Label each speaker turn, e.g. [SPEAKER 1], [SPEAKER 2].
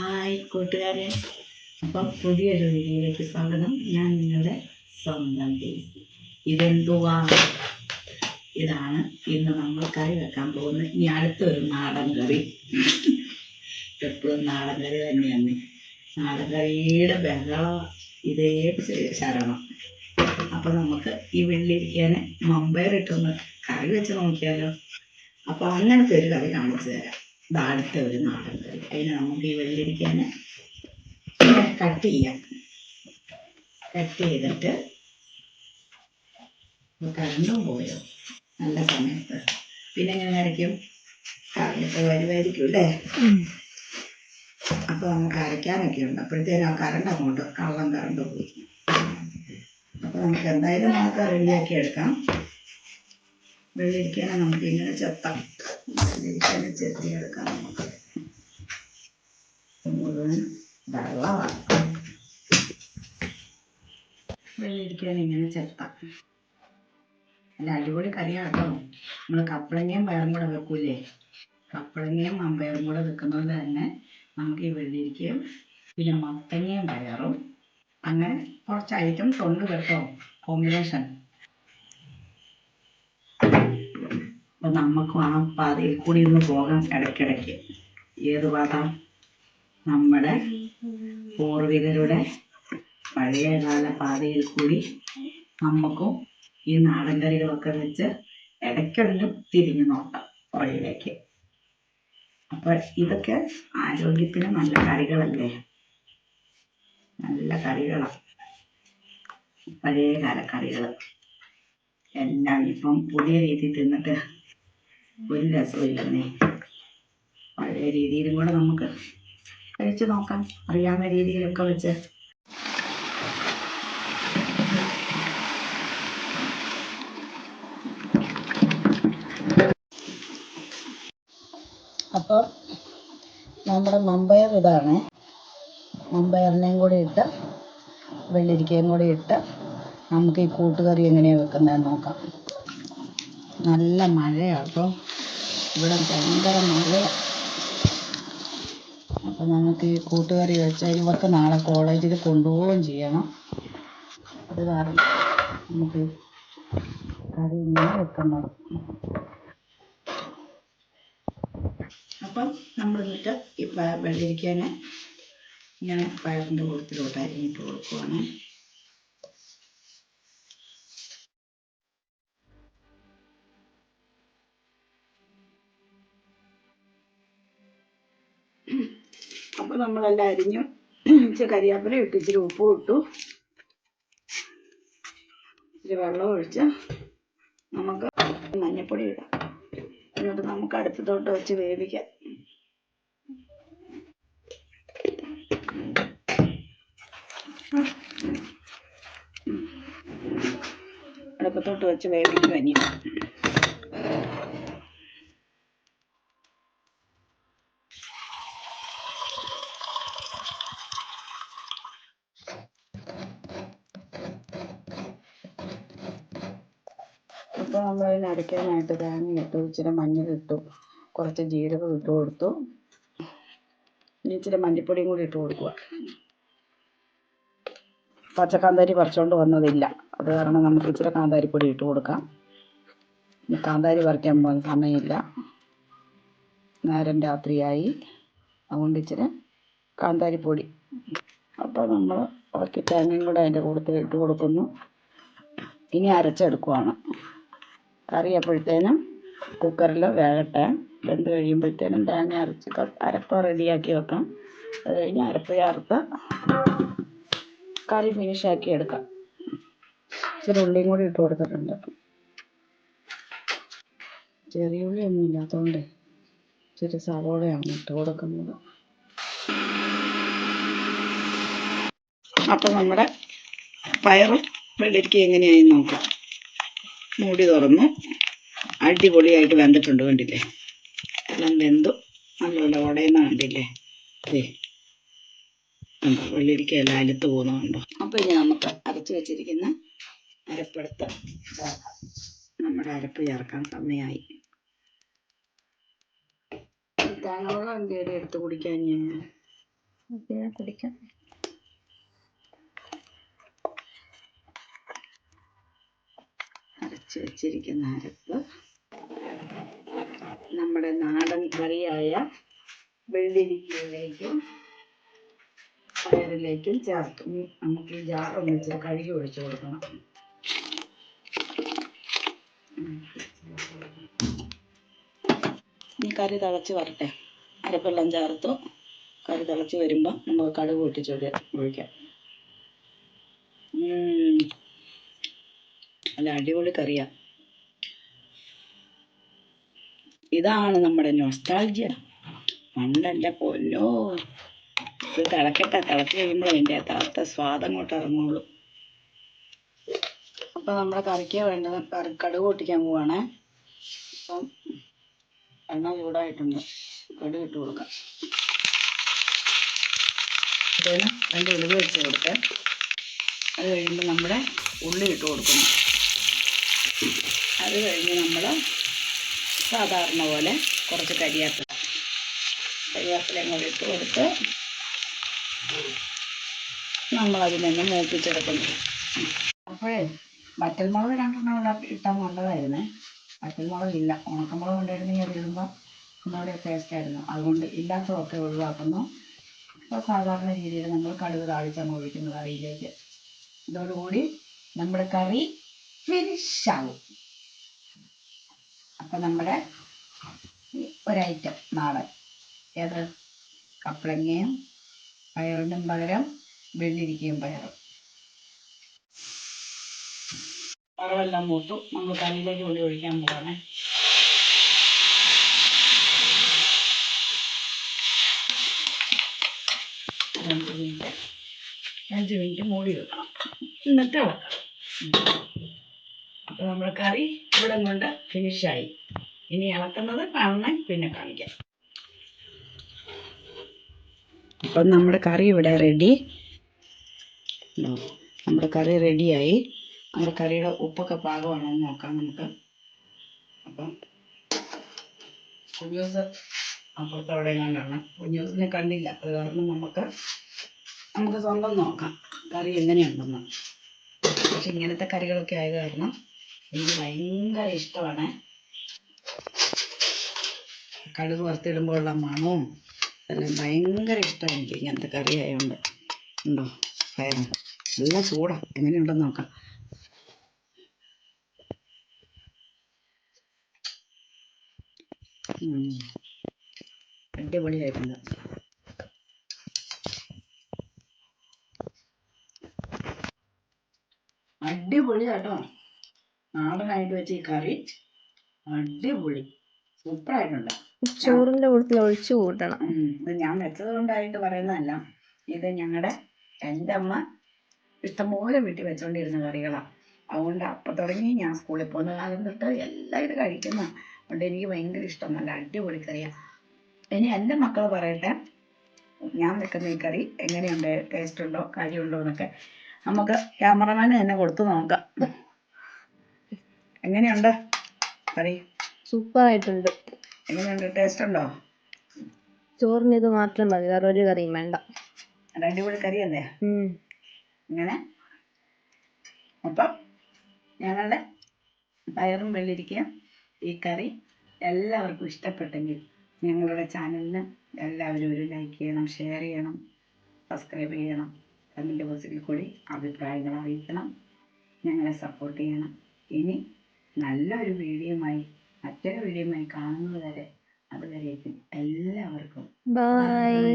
[SPEAKER 1] Hi കൂട്ടുകാരെ, അപ്പം പുതിയൊരു വീഡിയോയിലേക്ക് സ്വാഗതം. ഞാൻ നിങ്ങളുടെ സ്വന്തം ടേസ്റ്റ്. ഇതെന്തുവാ? ഇതാണ് ഇന്ന് നമ്മൾ കറി വെക്കാൻ പോകുന്നത്. ഇനി അടുത്തൊരു നാടൻ കറി. എപ്പോഴും നാടൻ കറി തന്നെയാണ്. നാടൻ കറിയുടെ ബഹളം ഇതേ ശരണം. അപ്പം നമുക്ക് ഈ വെള്ളിരിക്കാനെ മമ്പയറിട്ടൊന്ന് കറി വെച്ച് നോക്കിയാലോ. അപ്പം അങ്ങനത്തെ ഒരു കറി കാണിച്ചു തരാം. അടുത്ത ഒരു നാടൻ കറി. അതിന് നമുക്ക് ഈ വെള്ളിരിക്കാനെ കട്ട് ചെയ്യാം. കട്ട് ചെയ്തിട്ട് കറണ്ടും പോയോ നല്ല സമയത്ത്. പിന്നെ എങ്ങനെ അരയ്ക്കും? കറണ്ടൊക്കെ വരുമായിരിക്കും അല്ലേ? അപ്പോൾ നമുക്ക് അരയ്ക്കാനൊക്കെ ഉണ്ട്. അപ്പോഴത്തേനും ആ കറണ്ട് അങ്ങോട്ട് കറണ്ട് പോയി. അപ്പോൾ നമുക്ക് എന്തായാലും നമുക്ക് റെഡിയാക്കി എടുക്കാം. വെള്ളിരിക്കാനെ നമുക്ക് ഇങ്ങനെ ചെത്താം. വെള്ളിരിക്കാനെ ചെത്തിയെടുക്കാം. നമുക്ക് മുഴുവൻ വെള്ളമാണ്. വെള്ളിരിക്കാൻ ഇങ്ങനെ ചെത്താം. നല്ല അടിപൊളി കറിയാട്ടോ. നമ്മൾ കപ്പളങ്ങയും പയറും കൂടെ വെക്കൂലേ? കപ്പളങ്ങയും മമ്പയറും കൂടെ വെക്കുന്നത് തന്നെ നമുക്ക് ഈ വെള്ളിരിക്കയും പിന്നെ മത്തങ്ങയും പയറും അങ്ങനെ കുറച്ച് ഐറ്റംസ് ഉണ്ട് കേട്ടോ, കോമ്പിനേഷൻ. അപ്പം നമുക്കും ആ പാതയിൽ കൂടി ഒന്ന് പോകാം ഇടയ്ക്കിടയ്ക്ക്. ഏത് പാത? നമ്മുടെ പൂർവികരുടെ പഴയകാല പാതയിൽ കൂടി നമുക്കും ഈ നാടൻ കറികളൊക്കെ വെച്ച് ഇടയ്ക്കൊന്നും തിരിഞ്ഞു നോക്കാം പുറകിലേക്ക്. അപ്പൊ ഇതൊക്കെ ആരോഗ്യത്തിന് നല്ല കറികളല്ലേ? നല്ല കറികളാണ്, പഴയകാല കറികൾ എല്ലാം. ഇപ്പം പുതിയ രീതിയിൽ തിന്നിട്ട് ഒരു രസമില്ലെന്നേ. പഴയ രീതിയിലും കൂടെ നമുക്ക് കഴിച്ചു നോക്കാം, അറിയാവുന്ന രീതിയിലൊക്കെ വെച്ച്. അപ്പോൾ നമ്മുടെ മമ്പയർ ഇതാണ്. മമ്പയറിനെയും കൂടി ഇട്ട് വെള്ളിരിക്കയും കൂടി ഇട്ട് നമുക്ക് ഈ കൂട്ടുകറി എങ്ങനെയാണ് വെക്കുന്നതെന്ന് നോക്കാം. നല്ല മഴയാണ് കേട്ടോ, ഇവിടെ ഭയങ്കര മഴയാണ്. അപ്പോൾ നമുക്ക് ഈ കൂട്ടുകറി വെച്ചാൽ ഇവർക്ക് നാളെ കോളേജിൽ കൊണ്ടുപോവുകയും ചെയ്യണം. അത് കാരണം നമുക്ക് കറി ഇങ്ങനെ വെക്കുന്നത്. അപ്പം നമ്മൾ എന്നിട്ട് ഈ വെള്ളിരിക്കാനെ ഇങ്ങനെ പയറിൻ്റെ കൂട്ടത്തിലോട്ട് അരിഞ്ഞിട്ട് കൊടുക്കുവാണ്. അപ്പോൾ നമ്മളെല്ലാം അരിഞ്ഞു. ഇച്ചിരി കരിയാപ്പില ഇട്ട്, ഇച്ചിരി ഉപ്പും ഇട്ടു, ഇച്ചിരി വെള്ളം ഒഴിച്ച് നമുക്ക് മഞ്ഞൾപ്പൊടി ഇടാം. എന്നിട്ട് നമുക്ക് അടുത്തതോട്ട് വെച്ച് വേവിക്കാം. അടുപ്പത്തോട്ട് വെച്ച് വേവിക്കും. ഇനി ഇപ്പോൾ നമ്മളതിന് അരയ്ക്കാനായിട്ട് തേങ്ങ ഇട്ടു, ഇച്ചിരി മഞ്ഞളിട്ടു, കുറച്ച് ജീരകം ഇട്ട് കൊടുത്തു. ഇനി ഇച്ചിരി മല്ലിപ്പൊടിയും കൂടി ഇട്ട് കൊടുക്കുക. പച്ചക്കാന്താരി പറിച്ചുകൊണ്ട് വന്നതില്ല, അത് കാരണം നമുക്ക് ഇച്ചിരി കാന്താരിപ്പൊടി ഇട്ട് കൊടുക്കാം. കാന്താരി പറിക്കാൻ പോകാൻ സമയമില്ല, നേരം രാത്രിയായി, അതുകൊണ്ട് ഇച്ചിരി കാന്താരിപ്പൊടി. അപ്പോൾ നമ്മൾ ബാക്കി തേങ്ങയും കൂടെ അതിൻ്റെ കൂട്ടത്തിൽ ഇട്ട് കൊടുക്കുന്നു. ഇനി അരച്ചെടുക്കുവാണ്. കറി അപ്പോഴത്തേനും കുക്കറിൽ വേകട്ടെ. വെന്ത് കഴിയുമ്പോഴത്തേനും തേങ്ങ അരച്ച് അരപ്പ് റെഡിയാക്കി വെക്കാം. അത് കഴിഞ്ഞ് അരപ്പ് ചേർത്ത് കറി ഫിനിഷാക്കി എടുക്കാം. ഇച്ചിരി ഉള്ളിയും കൂടി ഇട്ട് കൊടുത്തിട്ടുണ്ട്. ചെറിയ ഉള്ളി ഒന്നും ഇല്ലാത്തതുകൊണ്ട് ഇച്ചിരി സവോളയാണ് ഇട്ട് കൊടുക്കുന്നത്. അപ്പം നമ്മുടെ പയറും വെള്ളരിക്ക എങ്ങനെയായി നോക്കാം. മൂടി തുറന്നു. അടിപൊളിയായിട്ട് വെന്തിട്ടുണ്ട്, കണ്ടില്ലേ? എല്ലാം വെന്തു നല്ലപോലെ ഉടയുന്ന കണ്ടില്ലേ? കണ്ടോ, വെള്ളരിക്ക എല്ലാം അലുത്ത് പോകുന്നുണ്ടോ? അപ്പം ഇനി നമുക്ക് അരച്ച് വെച്ചിരിക്കുന്ന അരപ്പെടുത്ത് ചേർക്കാം. നമ്മുടെ അരപ്പ് ചേർക്കാൻ സമയമായി. തേങ്ങ വെള്ളം എന്തെങ്കിലും എടുത്ത് കുടിക്കാൻ
[SPEAKER 2] പിന്നെ കുടിക്കാം.
[SPEAKER 1] അരച്ച് വെച്ചിരിക്കുന്ന അരപ്പ് നമ്മുടെ നാടൻ കറിയായ വെള്ളിരിക്കയിലേക്കും പയറിലേക്കും ചേർത്തു. നമുക്ക് ഈ ജാറൊന്ന് വെച്ച് കഴുകി ഒഴിച്ചു കൊടുക്കണം. ഈ കറി തിളച്ച് വരട്ടെ. അരപ്പെല്ലാം ചേർത്തു. കറി തിളച്ച് വരുമ്പോൾ നമുക്ക് കടുക് പൊട്ടിച്ച് ഒഴിക്കാം. നല്ല അടിപൊളി കറിയാണ്. ഇതാണ് നമ്മുടെ നൊസ്റ്റാൾജിയ. പണ്ടെൻ്റെ പൊന്നോ, ഇത് തിളക്കട്ടെ. തിളച്ച് കഴിയുമ്പോൾ അതിൻ്റെ യഥാർത്ഥ സ്വാദം അങ്ങോട്ട് ഇറങ്ങുള്ളൂ. അപ്പം നമ്മുടെ കറിക്ക് വേണ്ടത് കടുക് പൊട്ടിക്കാൻ പോവാണ്. അപ്പം എണ്ണ ചൂടായിട്ടുണ്ട്. കടുക് ഇട്ട് കൊടുക്കാം. രണ്ട് ഉലുവ വെച്ച് കൊടുത്ത് അത് കഴിയുമ്പോൾ നമ്മുടെ ഉള്ളി ഇട്ട് കൊടുക്കുന്നു. അത് കഴിഞ്ഞ് നമ്മൾ സാധാരണ പോലെ കുറച്ച് കരിവേപ്പിലയും കൂടി ഇട്ട് കൊടുത്ത് നമ്മളതിൽ നിന്ന് മൂപ്പിച്ചെടുക്കുന്നു. അപ്പോഴേ വറ്റൽമുളക് രണ്ടെണ്ണം ഇട്ടാൽ നല്ലതായിരുന്നേ. വറ്റൽമുളകില്ല. ഉണക്കമുളക് കൊണ്ടിരുന്നെങ്കിൽ അത് ഇടുമ്പോൾ ഒന്നുകൂടെ ടേസ്റ്റായിരുന്നു. അതുകൊണ്ട് ഇല്ലാത്തതൊക്കെ ഒഴിവാക്കുന്നു. അപ്പോൾ സാധാരണ രീതിയിൽ നമ്മൾ കടുക് താളിച്ചങ്ങ് ഒഴിക്കുന്നു കറിയിലേക്ക്. ഇതോടുകൂടി നമ്മുടെ കറി ഫിനിഷാകും. അപ്പം നമ്മുടെ ഒരൈറ്റം നാടൻ ഏത് കപ്പളങ്ങയും പയറിനും പകരം വെള്ളിരിക്കയും പയറും. വറവെല്ലാം മൂത്തു. നമ്മൾ കറിയിലേക്ക് കൂടി ഒഴിക്കാൻ പോവാണ്. അഞ്ച് മിനിറ്റ് മൂടി വെക്കണം. എന്നിട്ട് വെക്കാം. അപ്പോൾ നമ്മുടെ കറി ഇവിടെ കൊണ്ട് ഫിനിഷായി. ഇനി ഇളക്കുന്നത് കാണണം, പിന്നെ കാണിക്കാം. അപ്പം നമ്മുടെ കറി ഇവിടെ റെഡി. നമ്മുടെ കറി റെഡിയായി. നമ്മുടെ കറിയുടെ ഉപ്പൊക്കെ പാകമാണോ എന്ന് നോക്കാം നമുക്ക്. അപ്പം കുഞ്ഞൂസ് അപ്പുറത്ത് അവിടെ കണ്ടാണ്. കുഞ്ഞൂസിനെ കണ്ടില്ല. അത് കാരണം നമുക്ക് സ്വന്തം നോക്കാം കറി എങ്ങനെയുണ്ടെന്ന്. പക്ഷെ ഇങ്ങനത്തെ കറികളൊക്കെ ആയത് കാരണം എനിക്ക് ഭയങ്കര ഇഷ്ടമാണ്. കടുക് വറുത്തിടുമ്പോഴുള്ള മണവും എല്ലാം ഭയങ്കര ഇഷ്ടമാണ് എനിക്ക്. ഇങ്ങനത്തെ കറി ആയതുകൊണ്ട് ഉണ്ടോ പയർ നല്ല ചൂടാണ്. എങ്ങനെയുണ്ടെന്ന് നോക്കാം. അടിപൊളിയായിട്ടുണ്ട്. അടിപൊളിയാട്ടോ. നാടനായിട്ട് വെച്ച ഈ കറി അടിപൊളി സൂപ്പറായിട്ടുണ്ട്.
[SPEAKER 2] ചോറിന്റെ കൂട്ടത്തിൽ ഒഴിച്ചു കൂട്ടണം.
[SPEAKER 1] ഇത് ഞാൻ വെച്ചത് കൊണ്ടായിട്ട് പറയുന്നതല്ല. ഇത് എൻ്റെ അമ്മ ഇഷ്ടംപോലെ വീട്ടിൽ വെച്ചോണ്ടിരുന്ന കറികളാണ്. അതുകൊണ്ട് അപ്പം തുടങ്ങി ഞാൻ സ്കൂളിൽ പോകുന്ന കാലം തൊട്ട് എല്ലാം ഇത് കഴിക്കുന്ന. അതുകൊണ്ട് എനിക്ക് ഭയങ്കര ഇഷ്ടം. നല്ല അടിപൊളി കറിയാണ്. ഇനി എൻ്റെ മക്കൾ പറയട്ടെ ഞാൻ വെക്കുന്ന ഈ കറി എങ്ങനെയുണ്ട്, ടേസ്റ്റ് ഉണ്ടോ, കാര്യമുണ്ടോ എന്നൊക്കെ. നമുക്ക് ക്യാമറമാന് തന്നെ കൊടുത്തു നോക്കാം. എങ്ങനെയുണ്ട് കറി?
[SPEAKER 2] സൂപ്പറായിട്ടുണ്ട്.
[SPEAKER 1] എങ്ങനെയുണ്ട്, ടേസ്റ്റ് ഉണ്ടോ?
[SPEAKER 2] ചോറിന് ഇത് മാത്രം മതി, വേറെ ഒരു കറിയും വേണ്ട.
[SPEAKER 1] അടിപൊളി കറിയല്ലേ? ഇങ്ങനെ അപ്പം ഞങ്ങളുടെ പയറും വെള്ളിരിക്കയും ഈ കറി എല്ലാവർക്കും ഇഷ്ടപ്പെട്ടെങ്കിൽ ഞങ്ങളുടെ ചാനലിന് എല്ലാവരും ഒരു ലൈക്ക് ചെയ്യണം, ഷെയർ ചെയ്യണം, സബ്സ്ക്രൈബ് ചെയ്യണം. കമൻറ്റ് ബോക്സിൽ കൂടി അഭിപ്രായങ്ങൾ അറിയിക്കണം. ഞങ്ങളെ സപ്പോർട്ട് ചെയ്യണം. ഇനി നല്ലൊരു മറ്റൊരു വീഡിയോയുമായി കാണുന്നത് വരെ അതുവരേക്കും എല്ലാവർക്കും
[SPEAKER 2] ബൈ.